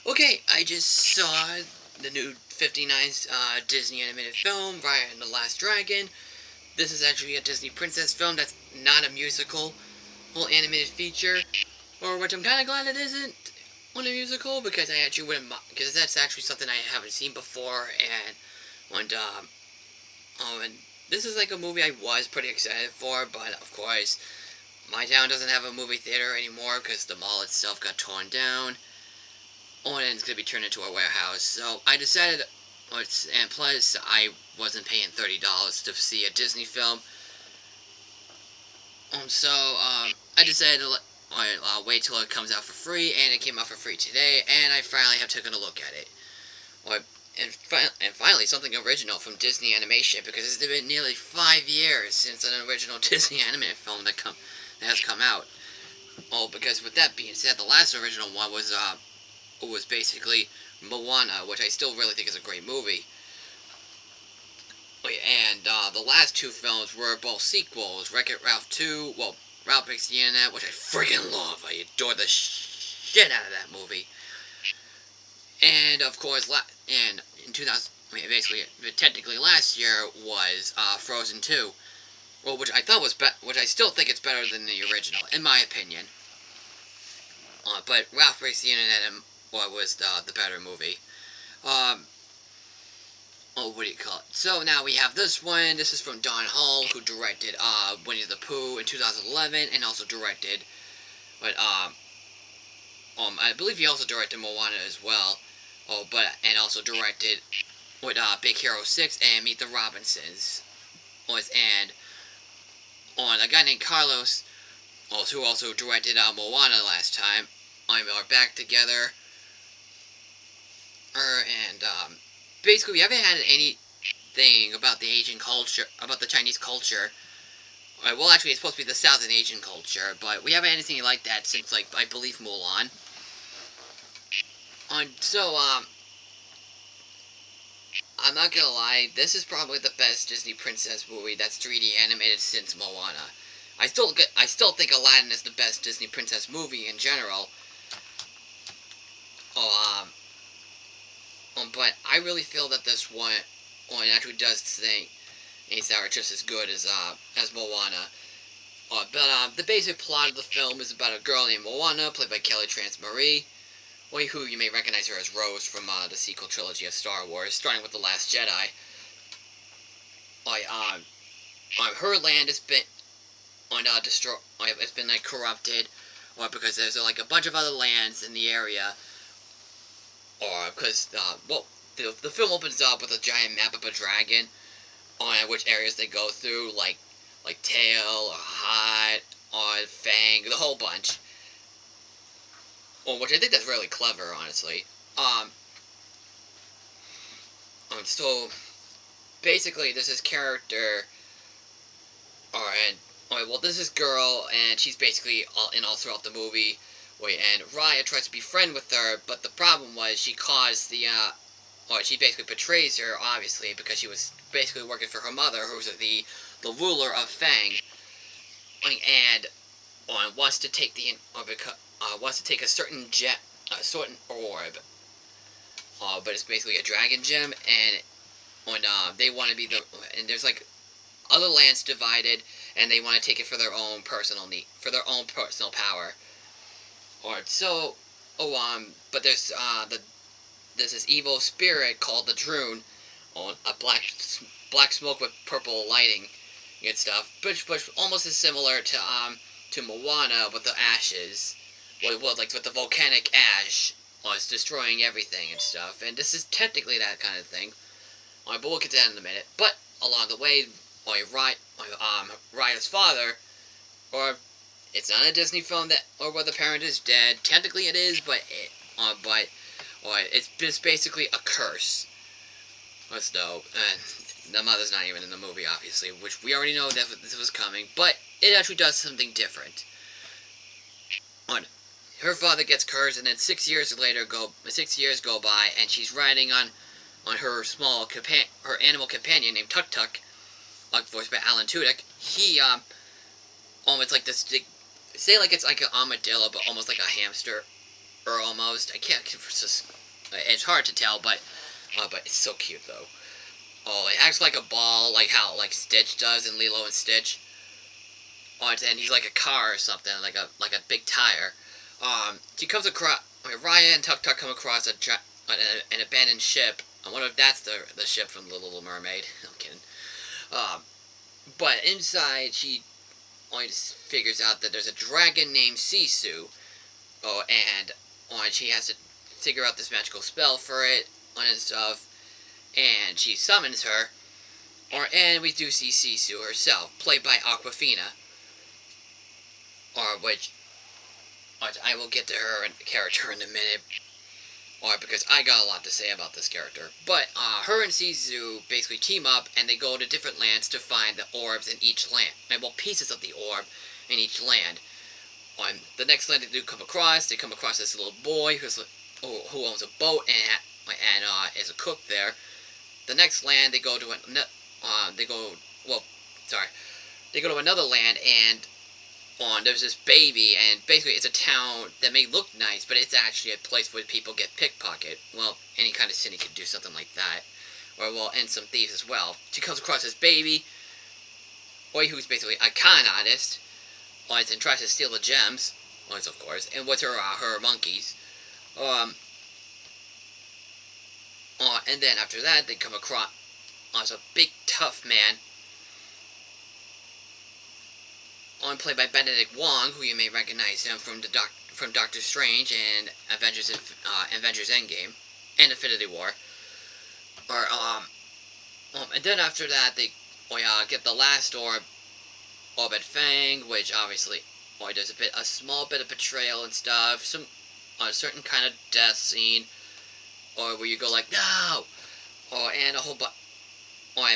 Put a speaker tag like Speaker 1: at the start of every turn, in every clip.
Speaker 1: Okay, I just saw the new 59 Disney animated film, Raya and the Last Dragon. This is actually a Disney princess film that's not a musical, whole animated feature, or which I'm kind of glad it isn't on a musical because I actually wouldn't because that's actually something I haven't seen before and and this is like a movie I was pretty excited for, but of course my town doesn't have a movie theater anymore because the mall itself got torn down. Oh, and it's gonna be turned into a warehouse. So I decided, and plus I wasn't paying $30 to see a Disney film. I decided to wait till it comes out for free, and it came out for free today, and I finally have taken a look at it. Or, and finally something original from Disney Animation because it's been nearly 5 years since an original Disney animated film that has come out. Oh, because with that being said, the last original one was basically Moana, which I still really think is a great movie. And the last two films were both sequels. Wreck-It Ralph 2, well, Ralph Breaks the Internet, which I freaking love. I adore the shit out of that movie. And of course, and in 2000, basically, technically last year was Frozen 2. Well, which I thought was which I still think it's better than the original, in my opinion. But Ralph Breaks the Internet was the better movie. Um, what do you call it? So now we have this one. This is from Don Hall, who directed Winnie the Pooh in 2011, and also directed, but I believe he also directed Moana as well. And also directed with Big Hero 6 and Meet the Robinsons. And on a guy named Carlos, who also directed Moana last time, are back together. And basically, we haven't had anything about the Asian culture, about the Chinese culture. Well, actually, it's supposed to be the Southern Asian culture, but we haven't had anything like that since, like, I believe Mulan. I'm not gonna lie, this is probably the best Disney princess movie that's 3D animated since Moana. I still think Aladdin is the best Disney princess movie in general. Oh, but I really feel that this one actually does things that are just as good as Moana. The basic plot of the film is about a girl named Moana, played by Kelly Trance Marie, who you may recognize her as Rose from the sequel trilogy of Star Wars, starting with The Last Jedi. Her land has been destroyed. It's been like corrupted, or because there's like a bunch of other lands in the area, or because the film opens up with a giant map of a dragon on which areas they go through, like Tail or Hot or Fang, the whole bunch. Which I think that's really clever, honestly. Um, so basically, this is character, and this is girl, and she's basically all throughout the movie. And Raya tries to be friend with her, but the problem was she caused she basically betrays her, obviously, because she was basically working for her mother, who's the ruler of Fang, and wants to take a certain orb, but it's basically a dragon gem, and they want to be and there's like other lands divided, and they want to take it for their own personal power. But there's this evil spirit called the Droon, on a black smoke with purple lighting and stuff, but almost as similar to Moana with the ashes, like with the volcanic ash was destroying everything and stuff. And this is technically that kind of thing. But we'll get to that in a minute. But along the way, Raya's father, or it's not a Disney film where the parent is dead. Technically, it is, it's just basically a curse. Let's know. And the mother's not even in the movie, obviously, which we already know that this was coming. But it actually does something different. Her father gets cursed, and then 6 years go by, and she's riding on her her animal companion named Tuk Tuk, voiced by Alan Tudyk. It's like this, say like it's like an armadillo, but almost like a hamster. or almost. I can't. It's hard to tell, but it's so cute though. Oh, it acts like a ball, like how like Stitch does in Lilo and Stitch. Oh, and he's like a car or something, like a big tire. She comes across. Raya and Tuk Tuk come across an abandoned ship. I wonder if that's the ship from the Little Mermaid. I'm kidding. Um, but inside, she only figures out that there's a dragon named Sisu. Oh, and she has to figure out this magical spell for it and stuff. And she summons her. And we do see Sisu herself, played by Aquafina. Which I will get to her character in a minute. Because I got a lot to say about this character. But her and Sisu basically team up and they go to different lands to find the orbs in each land. Well, pieces of the orb in each land. On the next land they come across this little boy who owns a boat and is a cook there. The next land they go to they go to another land and there's this baby, and basically it's a town that may look nice, but it's actually a place where people get pickpocketed. Well, any kind of city could do something like that. And some thieves as well. She comes across this baby, who's basically a con artist, and tries to steal the gems, of course, and with her monkeys. And then after that, they come across a big tough man, played by Benedict Wong, who you may recognize him from Doctor Strange and Avengers Endgame and Infinity War. And then after that they get the last orb at Fang, which obviously does a small bit of betrayal and stuff, some a certain kind of death scene, where you go like no, and a whole bunch.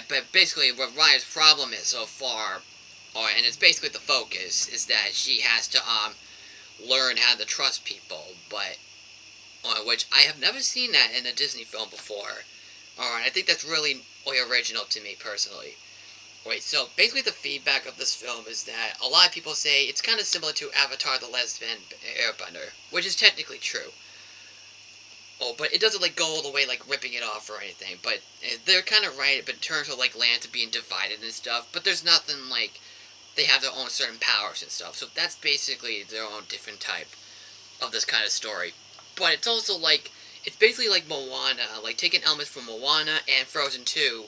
Speaker 1: But basically, what Raya's problem is so far. And it's basically the focus is that she has to learn how to trust people, but which I have never seen that in a Disney film before. I think that's really original to me personally. So basically the feedback of this film is that a lot of people say it's kind of similar to Avatar: The Last Airbender, which is technically true. But it doesn't go all the way ripping it off or anything. But they're kind of right. But in terms of lands being divided and stuff, but there's nothing they have their own certain powers and stuff. So that's basically their own different type of this kind of story. But it's also it's basically like Moana, taking elements from Moana and Frozen 2,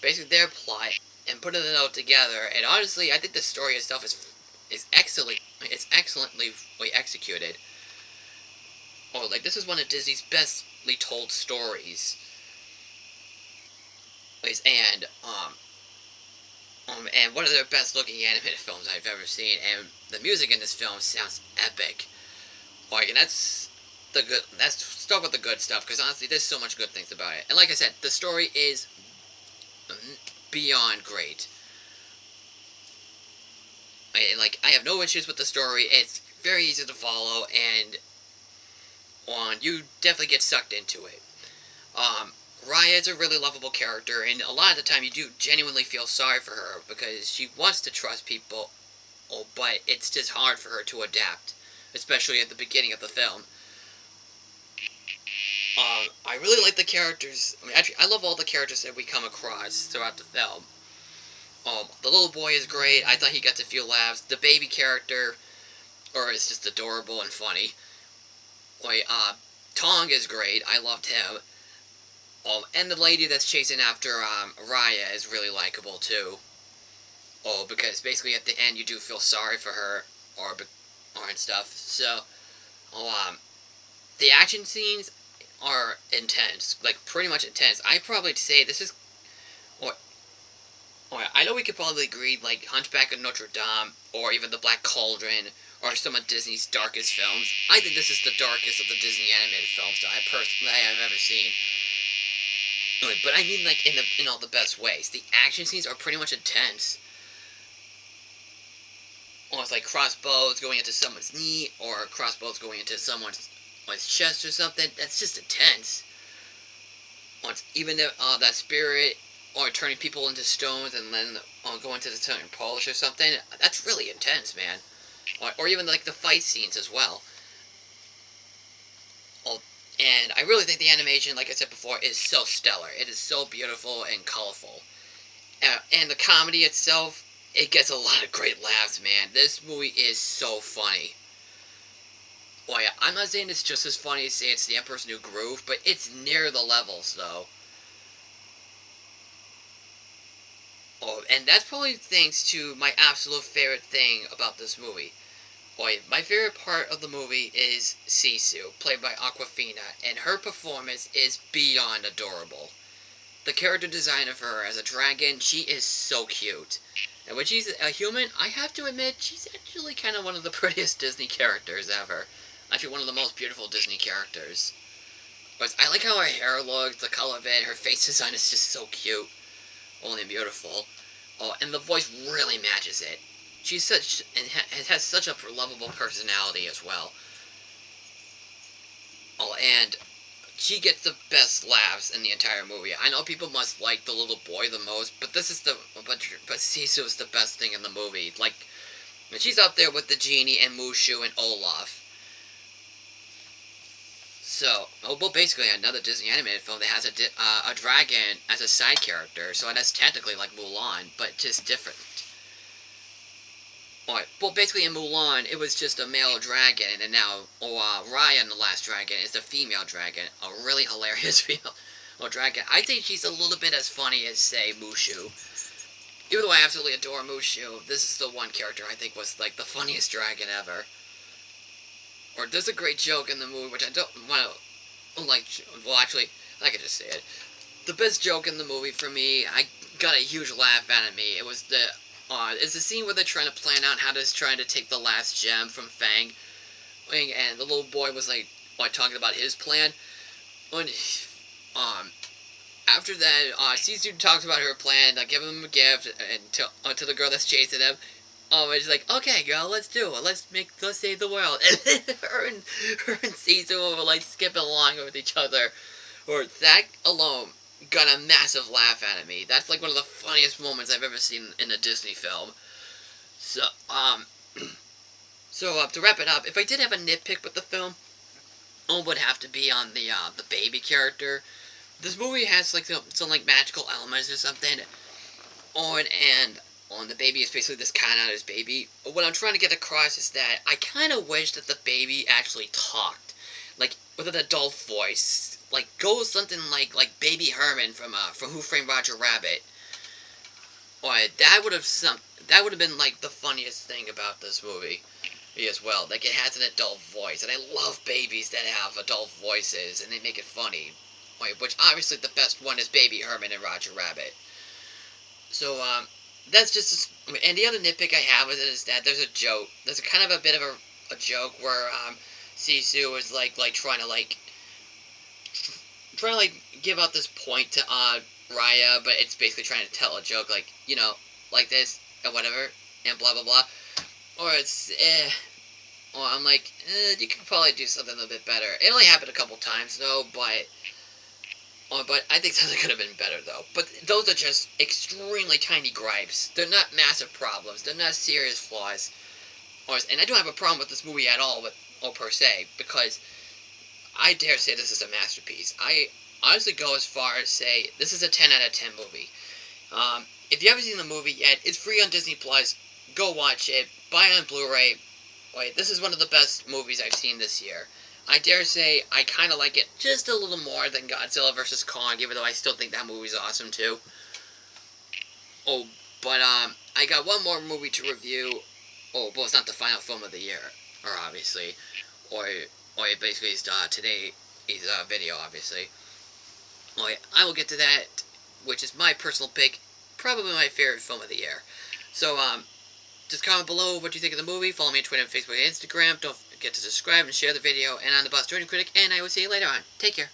Speaker 1: basically their plot, and putting it all together. And honestly, I think the story itself is excellent. It's excellently executed. This is one of Disney's bestly told stories. And and one of their best looking animated films I've ever seen, and the music in this film sounds epic. And let's start with the good stuff, because honestly, there's so much good things about it. And like I said, the story is beyond great. I have no issues with the story. It's very easy to follow, and you definitely get sucked into it. Raya is a really lovable character, and a lot of the time you do genuinely feel sorry for her because she wants to trust people, but it's just hard for her to adapt, especially at the beginning of the film. I really like the characters. Actually, I love all the characters that we come across throughout the film. The little boy is great. I thought he got a few laughs. The baby character, is just adorable and funny. Tong is great. I loved him. And the lady that's chasing after Raya is really likable too. Because basically at the end you do feel sorry for her and stuff. So, the action scenes are intense, pretty much intense. I probably say this is. I know we could probably agree Hunchback of Notre Dame or even The Black Cauldron or some of Disney's darkest films. I think this is the darkest of the Disney animated films that I have ever seen. But I mean, in all the best ways. The action scenes are pretty much intense. It's crossbows going into someone's knee, or crossbows going into someone's chest or something. That's just intense. Even that spirit, or turning people into stones and then going to the stone and polish or something. That's really intense, man. Or even the fight scenes as well. And I really think the animation, like I said before, is so stellar. It is so beautiful and colorful. And the comedy itself, it gets a lot of great laughs, man. This movie is so funny. Well, yeah, I'm not saying it's just as funny as, say, it's The Emperor's New Groove, but it's near the levels, though. Oh, and that's probably thanks to my absolute favorite thing about this movie. Boy, my favorite part of the movie is Sisu, played by Aquafina, and her performance is beyond adorable. The character design of her as a dragon, she is so cute. And when she's a human, I have to admit, she's actually kind of one of the prettiest Disney characters ever. Actually, one of the most beautiful Disney characters. But I like how her hair looks, the color of it, her face design is just so cute. Only beautiful. Oh, and the voice really matches it. She's such, and has such a lovable personality as well. Oh, and she gets the best laughs in the entire movie. I know people must like the little boy the most, but Sisu is the best thing in the movie. Like, she's up there with the genie and Mushu and Olaf. So, well, basically another Disney animated film that has a dragon as a side character, so that's technically like Mulan, but just different. Alright, well, basically in Mulan, it was just a male dragon, and now, Raya in The Last Dragon is the female dragon, a really hilarious female dragon. I think she's a little bit as funny as, say, Mushu. Even though I absolutely adore Mushu, this is the one character I think was, like, the funniest dragon ever. Or there's a great joke in the movie, which I don't want to, like, well, actually, I could just say it. The best joke in the movie for me, I got a huge laugh out of me. It was it's the scene where they're trying to plan out how to try to take the last gem from Fang, and the little boy was like, talking about his plan. When, after that, Sisu talks about her plan, giving him a gift, and to the girl that's chasing him. And she's like, okay, girl, let's do it. Let's save the world. And then her and Sisu were like skipping along with each other. Or that alone got a massive laugh out of me. That's like one of the funniest moments I've ever seen in a Disney film. So, to wrap it up, if I did have a nitpick with the film, it would have to be on the baby character. This movie has like some like magical elements or something. And the baby is basically this cat out of his baby. What I'm trying to get across is that I kind of wish that the baby actually talked, like with an adult voice. Like, go something like Baby Herman from Who Framed Roger Rabbit. That would have been like the funniest thing about this movie as well. Like, it has an adult voice, and I love babies that have adult voices, and they make it funny. Which obviously the best one is Baby Herman and Roger Rabbit. So that's just, and the other nitpick I have with it is that there's a joke. There's kind of a bit of a joke where Sisu is like trying to give out this point to Raya, but it's basically trying to tell a joke, like, like this and whatever and blah blah blah. Or it's I'm like, you could probably do something a little bit better. It only happened a couple times though, but I think something could have been better though. But those are just extremely tiny gripes. They're not massive problems. They're not serious flaws. And I don't have a problem with this movie at all, per se, because I dare say this is a masterpiece. I honestly go as far as say this is a 10 out of 10 movie. If you haven't seen the movie yet, it's free on Disney Plus. Go watch it. Buy it on Blu-ray. This is one of the best movies I've seen this year. I dare say I kind of like it just a little more than Godzilla vs. Kong, even though I still think that movie's awesome too. But I got one more movie to review. But it's not the final film of the year, obviously. Basically, it's today's video, obviously. I will get to that, which is my personal pick, probably my favorite film of the year. So, just comment below what you think of the movie. Follow me on Twitter, Facebook, and Instagram. Don't forget to subscribe and share the video. And I'm the Bostonian Critic, and I will see you later on. Take care.